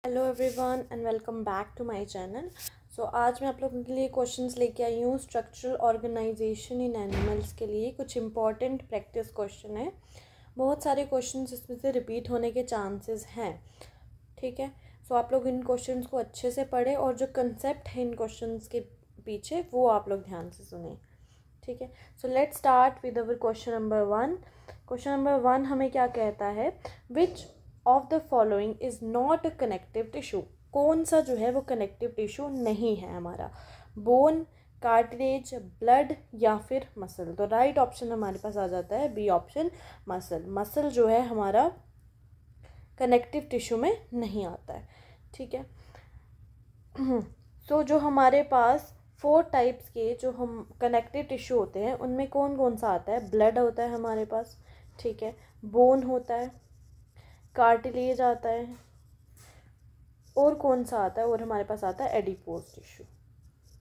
Hello everyone and welcome back to my channel. So आज मैं आप लोगों के लिए क्वेश्चंस लेके आई हूँ स्ट्रक्चरल ऑर्गेनाइजेशन इन एनिमल्स के लिए। कुछ इंपॉर्टेंट प्रैक्टिस क्वेश्चन है, बहुत सारे क्वेश्चंस इसमें से रिपीट होने के चांसेस हैं। ठीक है, सो आप लोग इन क्वेश्चंस को अच्छे से पढ़ें और जो कंसेप्ट है इन क्वेश्चंस के पीछे वो आप लोग ध्यान से सुने। ठीक है, so let's start with our question number 1। Question number 1 हमें क्या कहता है, विच of the following is not a connective tissue. कौन सा जो है वो कनेक्टिव टिश्यू नहीं है हमारा, बोन, कार्टिलेज, ब्लड या फिर मसल। तो राइट ऑप्शन हमारे पास आ जाता है बी ऑप्शन, मसल। मसल जो है हमारा कनेक्टिव टिश्यू में नहीं आता है। ठीक है, सो जो हमारे पास 4 टाइप्स के जो हम कनेक्टिव टिश्यू होते हैं उनमें कौन कौन सा आता है, ब्लड होता है हमारे पास, ठीक है, बोन होता है, कार्टिलेज आता है, और कौन सा आता है, और हमारे पास आता है एडिपोज टिश्यू।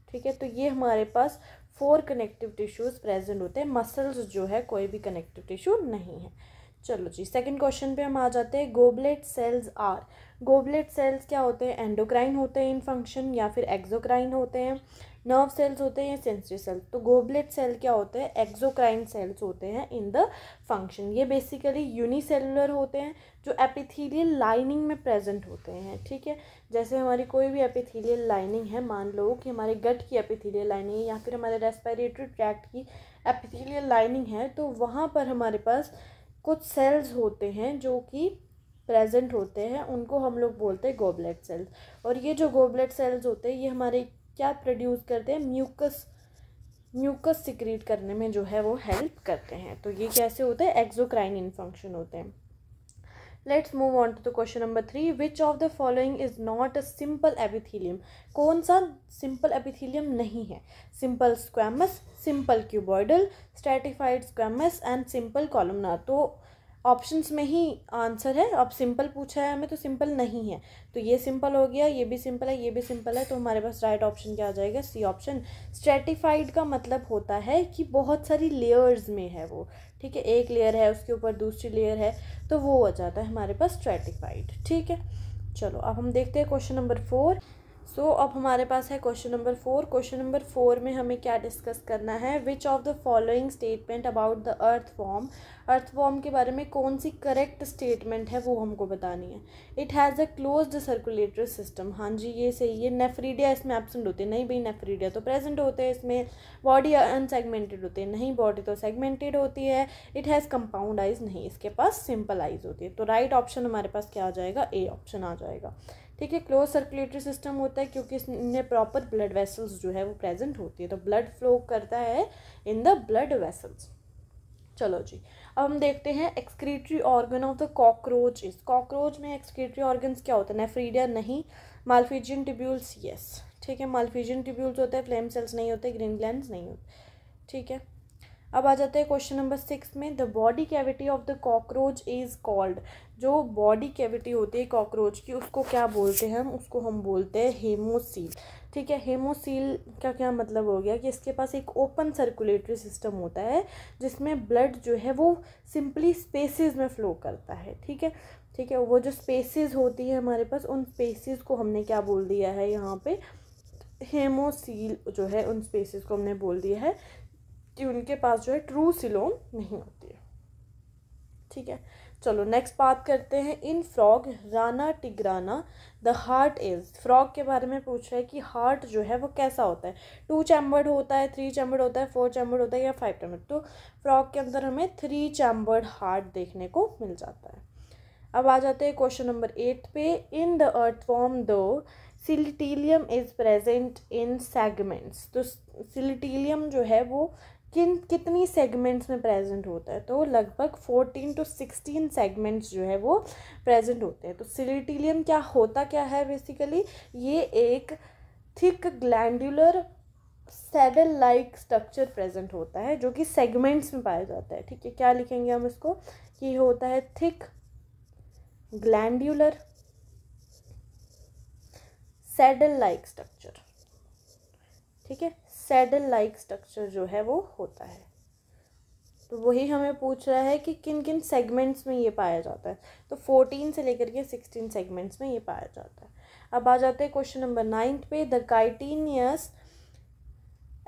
ठीक है, तो ये हमारे पास 4 कनेक्टिव टिश्यूज प्रेजेंट होते हैं। मसल्स जो है कोई भी कनेक्टिव टिश्यू नहीं है। चलो जी, सेकंड क्वेश्चन पे हम आ जाते हैं। Goblet cells are, goblet cells क्या होते हैं, एंडोक्राइन होते हैं इन फंक्शन या फिर एक्सोक्राइन होते हैं, नर्व सेल्स होते हैं या सेंसरी सेल्स। तो गोबलेट सेल क्या होते हैं, एक्सोक्राइन सेल्स होते हैं इन द फंक्शन। ये बेसिकली यूनिसेलुलर होते हैं जो एपिथेलियल लाइनिंग में प्रेजेंट होते हैं। ठीक है, जैसे हमारी कोई भी एपिथेलियल लाइनिंग है, मान लो कि हमारे गट की एपिथेलियल लाइनिंग है या फिर हमारे रेस्पिरेटरी ट्रैक्ट की एपिथेलियल लाइनिंग है, तो वहाँ पर हमारे पास कुछ सेल्स होते हैं जो कि प्रेजेंट होते हैं, उनको हम लोग बोलते हैं गोबलेट सेल्स। और ये जो गोबलेट सेल्स होते हैं ये हमारे क्या प्रोड्यूस करते हैं, म्यूकस सिक्रीट करने में जो है वो हेल्प करते हैं। तो ये कैसे होते हैं, एक्सोक्राइन इन फंक्शन होते हैं। Let's move on to the question number 3। Which of the following is not a simple epithelium. कौन सा सिंपल एपिथेलियम नहीं है, simple squamous, simple cuboidal, stratified squamous and simple columnar. तो ऑप्शंस में ही आंसर है। अब सिंपल पूछा है हमें तो सिंपल नहीं है, तो ये सिंपल हो गया, ये भी सिंपल है, ये भी सिंपल है। तो हमारे पास राइट ऑप्शन क्या आ जाएगा, सी ऑप्शन। स्ट्रैटिफाइड का मतलब होता है कि बहुत सारी लेयर्स में है वो। ठीक है, एक लेयर है उसके ऊपर दूसरी लेयर है, तो वो हो जाता है हमारे पास स्ट्रैटिफाइड। ठीक है, चलो अब हम देखते हैं क्वेश्चन नंबर 4। सो अब हमारे पास है क्वेश्चन नंबर 4। क्वेश्चन नंबर 4 में हमें क्या डिस्कस करना है, विच of the following statement about the earthworm. Earthworm के बारे में कौन सी करेक्ट स्टेटमेंट है वो हमको बतानी है। It has a closed circulatory system, हाँ जी ये सही है। नेफ्रीडिया इसमें एब्सेंट होते हैं, नहीं भाई नेफ्रीडिया तो प्रेजेंट होते हैं इसमें। बॉडी अनसेगमेंटेड होते हैं, नहीं बॉडी तो सेगमेंटेड होती है। इट हैज़ कंपाउंड आइज, नहीं इसके पास सिंपल आइज होती है। तो राइट ऑप्शन हमारे पास क्या आ जाएगा, ए ऑप्शन आ जाएगा। ठीक है, क्लोज सर्कुलेटरी सिस्टम होता है क्योंकि इसमें प्रॉपर ब्लड वेसल्स जो है वो प्रेजेंट होती है, तो ब्लड फ्लो करता है इन द ब्लड वेसल्स। चलो जी, अब हम देखते हैं excretory organ of the cockroach is. Cockroach में एक्सक्रीटरी ऑर्गन्स क्या होते हैं, नेफ्रीडिया नहीं, मालफिजियन ट्यूब्यूल्स यस। ठीक है, मालफिजियन ट्यूब्यूल्स होते हैं, फ्लेम सेल्स नहीं होते, ग्रीन ग्लैंड्स नहीं होते। ठीक है, अब आ जाते हैं क्वेश्चन नंबर 6 में। The body cavity of the cockroach is called. जो बॉडी कैविटी होती है कॉकरोच की उसको क्या बोलते हैं हम, उसको हम बोलते हैं हेमोसील। ठीक है, हेमोसील का क्या मतलब हो गया कि इसके पास एक ओपन सर्कुलेटरी सिस्टम होता है जिसमें ब्लड जो है वो सिंपली स्पेसेस में फ्लो करता है। ठीक है, ठीक है, वो जो स्पेसेस होती है हमारे पास, उन स्पेसेस को हमने क्या बोल दिया है यहाँ पे, हेमोसील जो है उन स्पेसेस को हमने बोल दिया है कि उनके पास जो है ट्रू सिलोम नहीं होती है। ठीक है, चलो नेक्स्ट बात करते हैं। In frog Rana tigrina the heart is. Frog के बारे में पूछ रहा है कि हार्ट जो है वो कैसा होता है, 2 चैम्बर्ड होता है, 3 चैम्बर्ड होता है, 4 चैम्बर्ड होता है या 5 चैम्बर्ड। तो फ्रॉग के अंदर हमें 3 चैम्बर्ड हार्ट देखने को मिल जाता है। अब आ जाते हैं क्वेश्चन नंबर 8 पे। इन द अर्थवॉर्म दो सिलिटीलियम इज प्रेजेंट इन सेगमेंट्स। तो सिलिटीलियम जो है वो कितनी सेगमेंट्स में प्रेजेंट होता है, तो लगभग 14 to 16 सेगमेंट्स जो है वो प्रेजेंट होते हैं। तो सिलिटीलियम क्या होता क्या है, बेसिकली ये एक thick glandular saddle like structure present होता है जो कि सेगमेंट्स में पाया जाता है। ठीक है, क्या लिखेंगे हम इसको, कि होता है thick glandular saddle like structure. ठीक है, सैडल लाइक स्ट्रक्चर जो है वो होता है। तो वही हमें पूछ रहा है कि किन किन सेगमेंट्स में ये पाया जाता है। तो 14 से लेकर के 16 सेगमेंट्स में ये पाया जाता है। अब आ जाते हैं क्वेश्चन नंबर 9 पे। The chitinous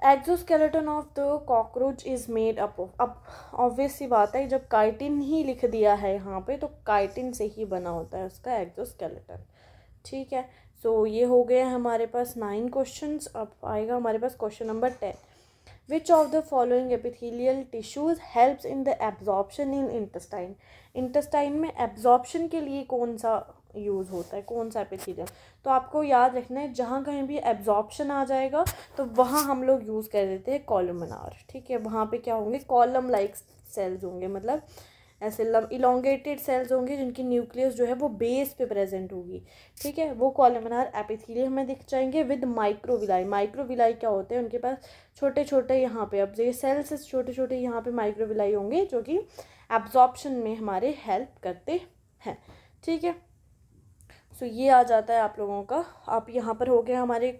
exoskeleton of the cockroach is made up of. अब ऑब्वियस सी बात है, जब काइटिन ही लिख दिया है यहाँ पे तो काइटिन से ही बना होता है उसका एक्सोस्केलेटन। ठीक है, सो ये हो गए हमारे पास 9 क्वेश्चंस। अब आएगा हमारे पास question number 10। Which of the following epithelial tissues helps in the absorption in intestine. Intestine में एब्जॉर्प्शन के लिए कौन सा यूज़ होता है, कौन सा एपिथेलियम। तो आपको याद रखना है, जहाँ कहीं भी एब्जॉर्प्शन आ जाएगा तो वहाँ हम लोग यूज़ कर देते हैं कॉलमनार। ठीक है, वहाँ पे क्या होंगे, कॉलम लाइक सेल्स होंगे, मतलब ऐसे इलोंगेटेड सेल्स होंगे जिनकी न्यूक्लियस जो है वो बेस पे प्रेजेंट होगी। ठीक है, वो कॉलमनार एपिथेलियम में दिख जाएंगे विद माइक्रोविलाई। माइक्रोविलाई क्या होते हैं, उनके पास छोटे छोटे यहाँ पे, अब ये सेल्स छोटे छोटे यहाँ पे माइक्रोविलाई होंगे जो कि एब्जॉर्प्शन में हमारे हेल्प करते हैं। ठीक है, सो ये आ जाता है आप लोगों का। आप यहाँ पर हो गए हमारे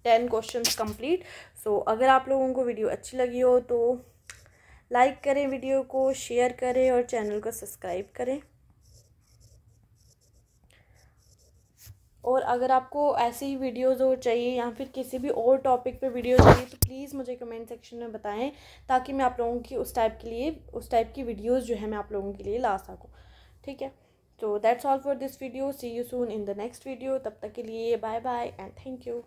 10 क्वेश्चंस कंप्लीट। सो अगर आप लोगों को वीडियो अच्छी लगी हो तो लाइक करें, वीडियो को शेयर करें और चैनल को सब्सक्राइब करें। और अगर आपको ऐसी ही वीडियोज़ और चाहिए या फिर किसी भी और टॉपिक पे वीडियो चाहिए तो प्लीज़ मुझे कमेंट सेक्शन में बताएं, ताकि मैं आप लोगों की उस टाइप की वीडियोज़ जो है मैं आप लोगों के लिए ला सकूं। ठीक है, तो that's all for this video. See you soon in the next video. तब तक के लिए bye bye and thank you.